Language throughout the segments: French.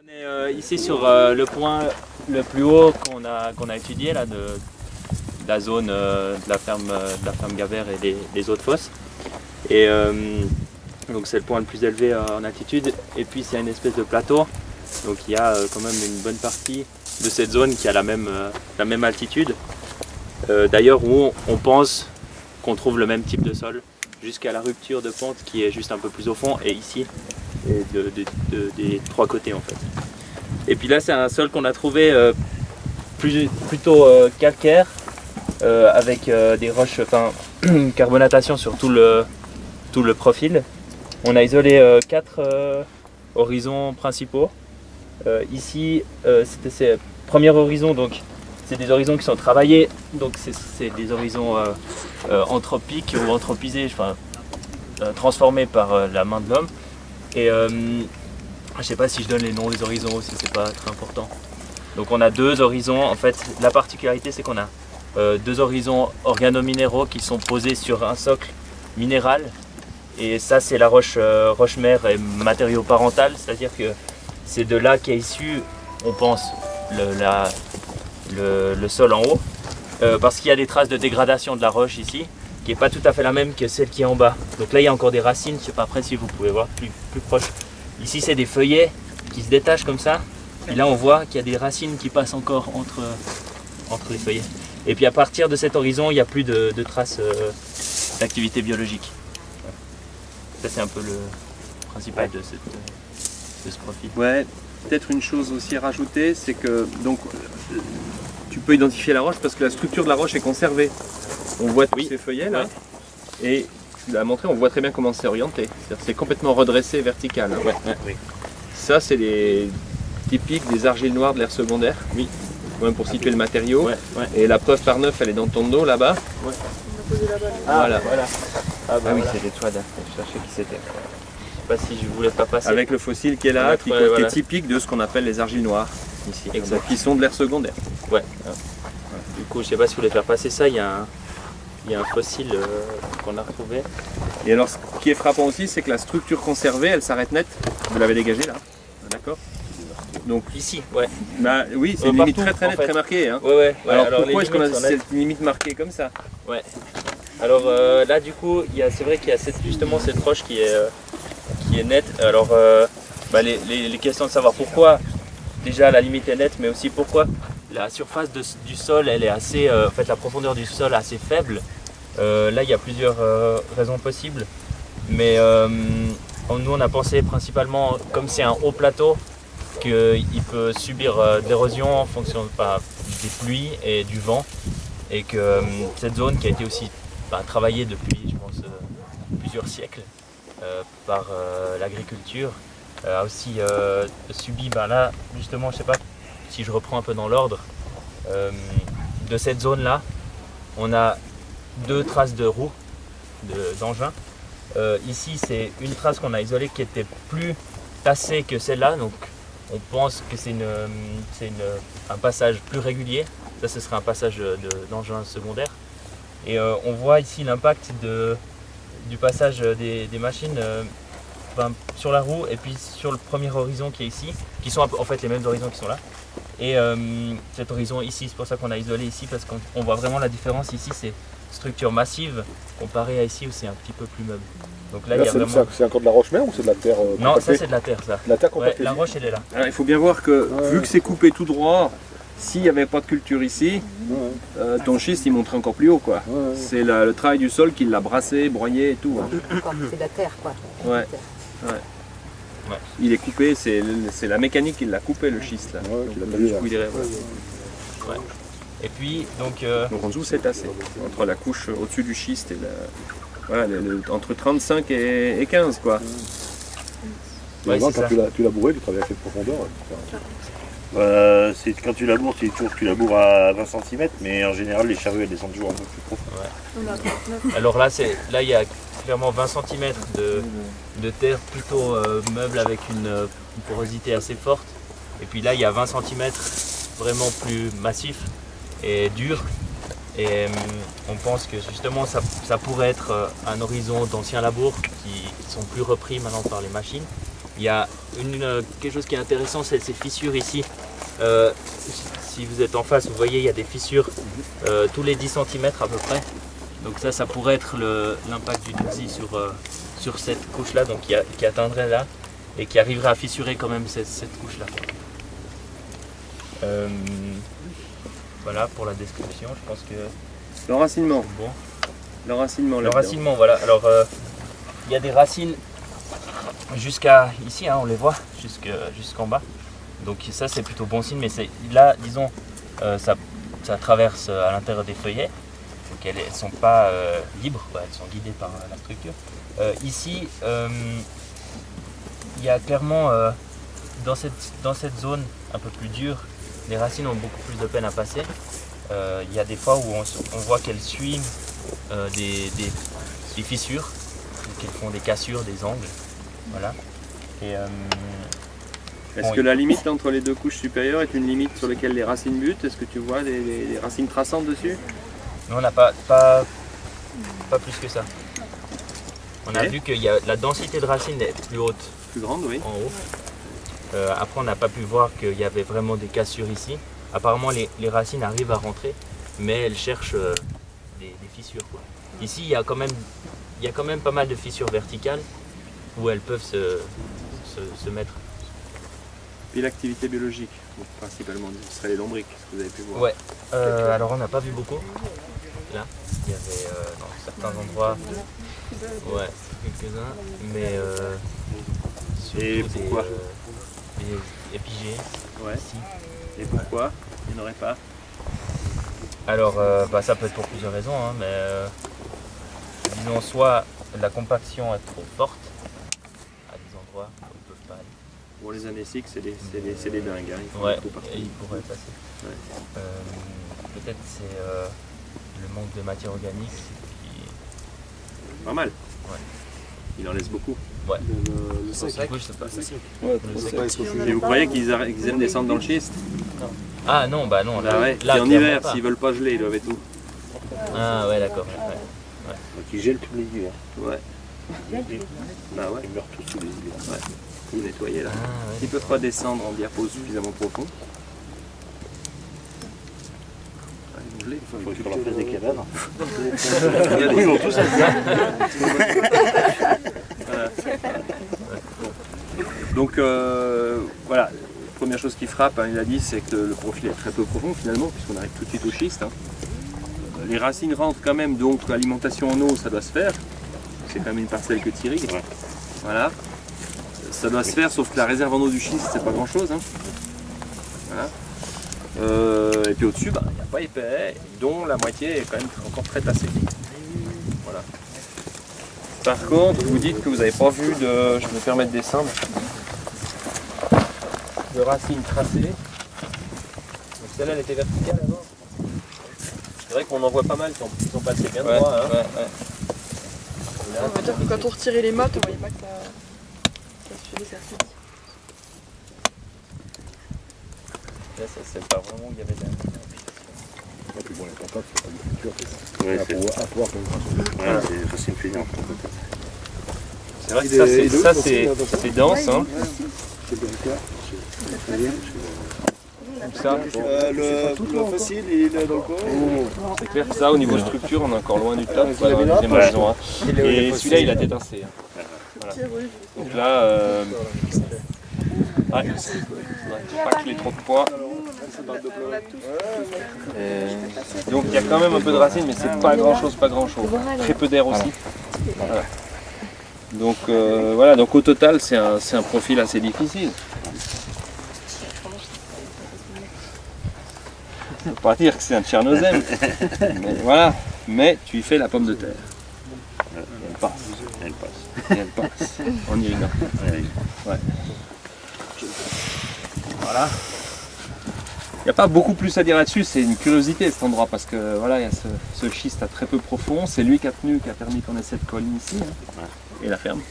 On est ici sur le point le plus haut qu'on a étudié là, de la zone de la ferme Gabert et des autres fosses. Et donc c'est le point le plus élevé en altitude. Et puis c'est une espèce de plateau. Donc il y a quand même une bonne partie de cette zone qui a la même altitude. D'ailleurs où on pense qu'on trouve le même type de sol jusqu'à la rupture de pente qui est juste un peu plus au fond et ici et des trois côtés en fait. Et puis là c'est un sol qu'on a trouvé plutôt calcaire avec des roches, enfin carbonatation sur tout le profil. On a isolé 4 horizons principaux. Ici c'était ces premiers horizons, donc c'est des horizons qui sont travaillés, donc c'est des horizons anthropiques ou anthropisés, enfin transformés par la main de l'homme. Et je sais pas si je donne les noms des horizons aussi, c'est pas très important. Donc on a 2 horizons, en fait la particularité c'est qu'on a 2 horizons organominéraux qui sont posés sur un socle minéral. Et ça c'est la roche-mère et matériau parental, c'est-à-dire que c'est de là qu'est issu, on pense, le sol en haut, parce qu'il y a des traces de dégradation de la roche ici, qui n'est pas tout à fait la même que celle qui est en bas. Donc là il y a encore des racines, je ne sais pas après si vous pouvez voir plus proche. Ici c'est des feuillets qui se détachent comme ça, et là on voit qu'il y a des racines qui passent encore entre les feuillets. Et puis à partir de cet horizon, il n'y a plus de traces d'activité biologique. Ça c'est un peu le principal de ce profil. Ouais, peut-être une chose aussi à rajouter, c'est que donc tu peux identifier la roche parce que la structure de la roche est conservée. On voit tous ces feuillets là, et tu l'as montré, on voit très bien comment c'est orienté. C'est-à-dire c'est complètement redressé vertical. Hein. Oui. Ça c'est les typiques des argiles noires de l'ère secondaire. Oui. Même pour situer le matériau. Et la preuve par 9, elle est dans ton dos là-bas. Voilà. Ah oui, c'était toi, je cherchais qui c'était. Je sais pas si je voulais pas passer. Avec le fossile qui est là, qui est typique de ce qu'on appelle les argiles noires ici. Exact. Qui sont de l'ère secondaire. Ouais. Du coup, je sais pas si vous voulez faire passer ça, il y a un fossile qu'on a retrouvé. Et alors, ce qui est frappant aussi, c'est que la structure conservée, elle s'arrête net. Vous l'avez dégagée là, d'accord? Donc ici, ouais. Bah oui, c'est une limite très nette, très marquée. Hein. Ouais. Alors pourquoi est-ce qu'on a cette limite marquée comme ça? Ouais. Alors là, du coup, c'est vrai qu'il y a justement cette roche qui est nette. Alors, les questions de savoir pourquoi, déjà la limite est nette, mais aussi pourquoi la surface du sol, elle est assez, en fait, la profondeur du sol est assez faible. Là, il y a plusieurs raisons possibles, mais nous, on a pensé principalement, comme c'est un haut plateau, qu'il peut subir de l'érosion en fonction des pluies et du vent, et que cette zone qui a été aussi travaillée depuis, je pense, plusieurs siècles par l'agriculture, a aussi subi, là, justement, je sais pas si je reprends un peu dans l'ordre, de cette zone-là, on a 2 traces de roues, d'engins. Ici, c'est une trace qu'on a isolée qui était plus tassée que celle-là, donc on pense que c'est un passage plus régulier. Ça, ce serait un passage d'engins secondaires. Et on voit ici l'impact du passage des machines sur la roue et puis sur le premier horizon qui est ici, qui sont en fait les mêmes horizons qui sont là. Et cet horizon ici, c'est pour ça qu'on a isolé ici, parce qu'on voit vraiment la différence ici, c'est structure massive comparée à ici où c'est un petit peu plus meuble. Donc là, il y a vraiment... C'est encore de la roche-mère ou c'est de la terre Non, ça c'est de la terre, ça. De la terre compactée. La roche, elle est là. Alors, il faut bien voir que vu que c'est coupé tout droit, s'il n'y avait pas de culture ici, ton schiste il monterait encore plus haut quoi. C'est le travail du sol qui l'a brassé, broyé et tout. Hein. C'est de la terre quoi. Ouais. Il est coupé, c'est la mécanique qui l'a coupé le schiste là. Et puis donc en dessous c'est tassé. Entre la couche au-dessus du schiste et entre 35 et 15 quoi. Quand tu laboures, tu travailles à cette profondeur. Quand tu laboures, tu laboures à 20 cm, mais en général les charrues elles descendent toujours un peu plus profond. Alors là, il y a clairement 20 cm de terre plutôt meuble avec une porosité assez forte. Et puis là, il y a 20 cm vraiment plus massif et dur. Et on pense que justement, ça pourrait être un horizon d'anciens labours qui sont plus repris maintenant par les machines. Il y a quelque chose qui est intéressant, c'est ces fissures ici. Si vous êtes en face, vous voyez, il y a des fissures tous les 10 cm à peu près. Donc ça pourrait être l'impact du Doudzi sur cette couche-là, donc qui atteindrait là et qui arriverait à fissurer quand même cette couche-là. Voilà pour la description, je pense que... L'enracinement. Bon. L'enracinement, Le racinement, voilà. Alors, il y a des racines jusqu'à ici, hein, on les voit, jusqu'en bas. Donc ça, c'est plutôt bon signe, mais là, disons, ça traverse à l'intérieur des feuillets. Donc elles ne sont pas libres, elles sont guidées par la structure. Ici, il y a clairement, dans cette zone un peu plus dure, les racines ont beaucoup plus de peine à passer. Il y a des fois où on voit qu'elles suivent des fissures, qu'elles font des cassures, des angles. Voilà. Et, est-ce que la limite entre les deux couches supérieures est une limite sur laquelle les racines butent? Est-ce que tu vois des racines traçantes dessus? Non, on n'a pas plus que ça. On a vu que la densité de racines est plus haute. Plus grande, oui. En haut. Après, on n'a pas pu voir qu'il y avait vraiment des cassures ici. Apparemment, les racines arrivent à rentrer, mais elles cherchent des fissures, quoi. Ici, il y a quand même pas mal de fissures verticales où elles peuvent se mettre. Et l'activité biologique, donc, principalement, ce serait les lombriques, ce que vous avez pu voir. Ouais. Alors, on n'a pas vu beaucoup. Là, il y avait dans certains endroits, ouais, quelques-uns, mais et surtout pourquoi des épigées. Ouais. Ici. Et pourquoi il n'y en aurait pas? Alors, ça peut être pour plusieurs raisons, hein, mais disons, soit la compaction est trop forte à des endroits où ils ne peuvent pas aller. Pour les anéciques, c'est des dingues, hein. Ouais, et ils pourraient passer. Ouais. Peut-être c'est le manque de matière organique qui... Pas mal. Ouais. Il en laisse beaucoup. Ouais. Le sec. Oui, je sais pas. Ouais, Le sec. Et vous croyez qu'ils aiment descendre dans le schiste? Ah non, bah non. Ah ouais. là Et en clairement hiver, pas. s'ils veulent pas geler, ils doivent être où? Ah ouais, d'accord. Ouais. Donc ils gèlent tous les hivers. Ouais. Bah ouais. Ils meurent tous les hivers. Ouais. Tout nettoyer là. Ah, ouais. Ils peuvent pas descendre en diapose suffisamment profond. Ouais, ils vont geler. Il faut qu'on leur fasse des cadavres. Regardez, ils vont tous à ça. Voilà. Donc voilà, première chose qui frappe, hein, il a dit, c'est que le profil est très peu profond finalement, puisqu'on arrive tout de suite au schiste. Hein. Les racines rentrent quand même, donc l'alimentation en eau, ça doit se faire. C'est quand même une parcelle que Thierry. Ouais. Voilà. Ça doit se faire, sauf que la réserve en eau du schiste, c'est pas grand chose. Hein. Voilà. Et puis au-dessus, il n'y a pas épais, dont la moitié est quand même encore très tassée. Voilà. Par contre, vous dites que vous n'avez pas vu de, je me permets de descendre, de racines tracées. Donc celle-là, elle était verticale avant. C'est vrai qu'on en voit pas mal qui sont passés bien droit. Hein. Ouais. Ça veut dire que quand on retirait les maths, on voyait pas que ça suivait certaines. Là, ça c'est pas vraiment où il y avait de la... Et puis bon, les patates, c'est pas une culture, Ouais, c'est à pouvoir comme ça. Ouais, c'est racine feignante. C'est vrai que ça c'est dense. Hein. C'est délicat, c'est très bien. Tout ça. Le facile, il est dans le corps. C'est clair que ça, au niveau structure, on est encore loin du top. Voilà, dans la deuxième raison, hein. Et celui-là, il a tête tassé. Hein. Voilà. Donc là, ouais. Faut pas qu'il ait trop de poids. Donc il y a quand même un peu de racines, mais c'est pas grand chose. Très peu d'air aussi. Voilà. Donc voilà, donc au total, c'est un profil assez difficile. Je ne veux pas dire que c'est un tchernozem, mais voilà, mais tu y fais la pomme de terre. Elle passe. Elle passe. Et elle passe. En irriguant. Ouais. Voilà. Il n'y a pas beaucoup plus à dire là-dessus, c'est une curiosité cet endroit parce que voilà, il y a ce schiste à très peu profond, c'est lui qui a permis qu'on ait cette colline ici, hein, et la ferme.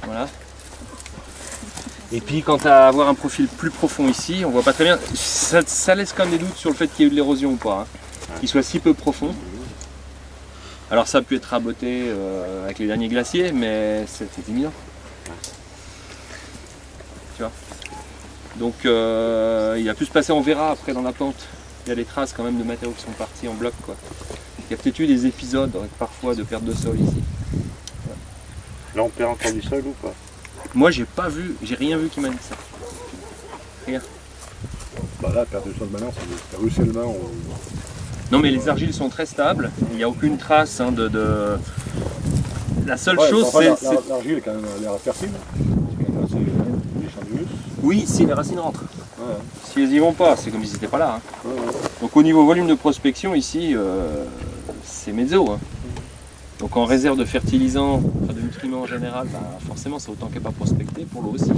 Voilà. Et puis quant à avoir un profil plus profond ici, on voit pas très bien, ça laisse quand même des doutes sur le fait qu'il y ait eu de l'érosion ou pas, hein, qu'il soit si peu profond. Alors ça a pu être raboté avec les derniers glaciers, mais c'était évident. tu vois. Donc il a pu se passer, on verra après dans la pente. Il y a des traces quand même de matériaux qui sont partis en bloc, quoi. Il y a peut-être eu des épisodes parfois de perte de sol ici. Là on perd encore du sol ou pas? Moi j'ai pas vu, j'ai rien vu qui m'a dit ça. Rien. Bah là, perte de sol maintenant, c'est ruissellement. Non mais les argiles sont très stables, il n'y a aucune trace hein, La seule Ouais, chose enfin, c'est... l'argile quand même l'air fertile. C'est quand même assez échangieuse. Oui, si les racines rentrent. Ouais. Si elles y vont pas, c'est comme s'ils n'étaient pas là. Hein. Ouais. Donc au niveau volume de prospection ici, c'est mezzo. Hein. Donc en réserve de fertilisants, enfin de nutriments en général, bah, forcément c'est autant qu'elle n'est pas prospectée, pour l'eau aussi.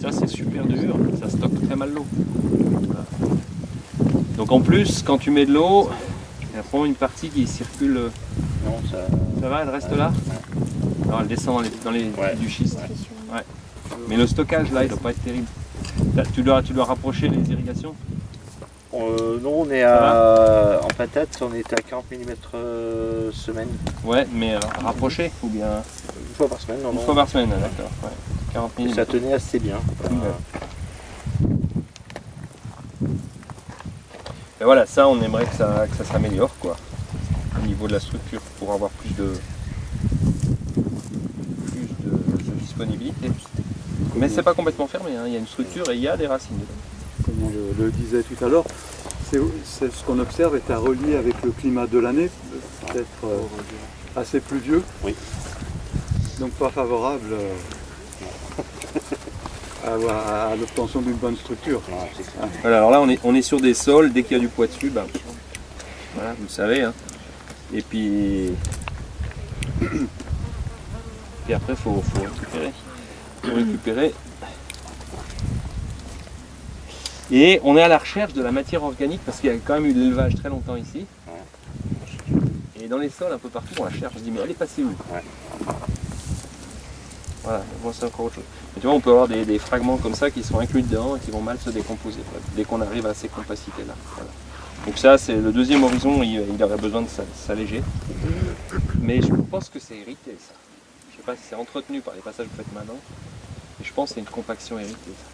Ça c'est super dur, ça stocke très mal l'eau. Voilà. Donc en plus, quand tu mets de l'eau, il y a probablement une partie qui circule. Non, ça... Ça va, elle reste là? Alors elle descend dans les du schiste. Ouais. Mais le stockage là, il doit pas être terrible. Là, tu dois rapprocher les irrigations? Non, on est à... en patate, on est à 40 mm semaine. Ouais, mais rapproché ou bien? Une fois par semaine, non, Une non. fois par semaine, d'accord. Ouais. 40 mm. Ça tenait assez bien. Et voilà, ça on aimerait que ça s'améliore quoi. Au niveau de la structure pour avoir plus de disponibilité. Mais c'est pas complètement fermé, hein. Il y a une structure et il y a des racines dedans. Comme on le disait tout à l'heure, c'est ce qu'on observe est à relier avec le climat de l'année, peut-être assez pluvieux, Oui. donc pas favorable à l'obtention d'une bonne structure. Ouais, c'est ça. Voilà, alors là on est sur des sols, dès qu'il y a du poids dessus, ben, voilà, vous le savez. Hein. Et puis après il faut récupérer. Faut récupérer. Et on est à la recherche de la matière organique parce qu'il y a quand même eu de l'élevage très longtemps ici. Et dans les sols un peu partout on la cherche, on se dit mais elle est passée où? Voilà, moi c'est encore autre chose. Mais tu vois, on peut avoir des fragments comme ça qui sont inclus dedans et qui vont mal se décomposer dès qu'on arrive à ces capacités-là. Voilà. Donc ça, c'est le deuxième horizon, il aurait besoin de s'alléger. Mais je pense que c'est hérité ça. Je ne sais pas si c'est entretenu par les passages que vous faites maintenant, mais je pense que c'est une compaction héritée. Ça.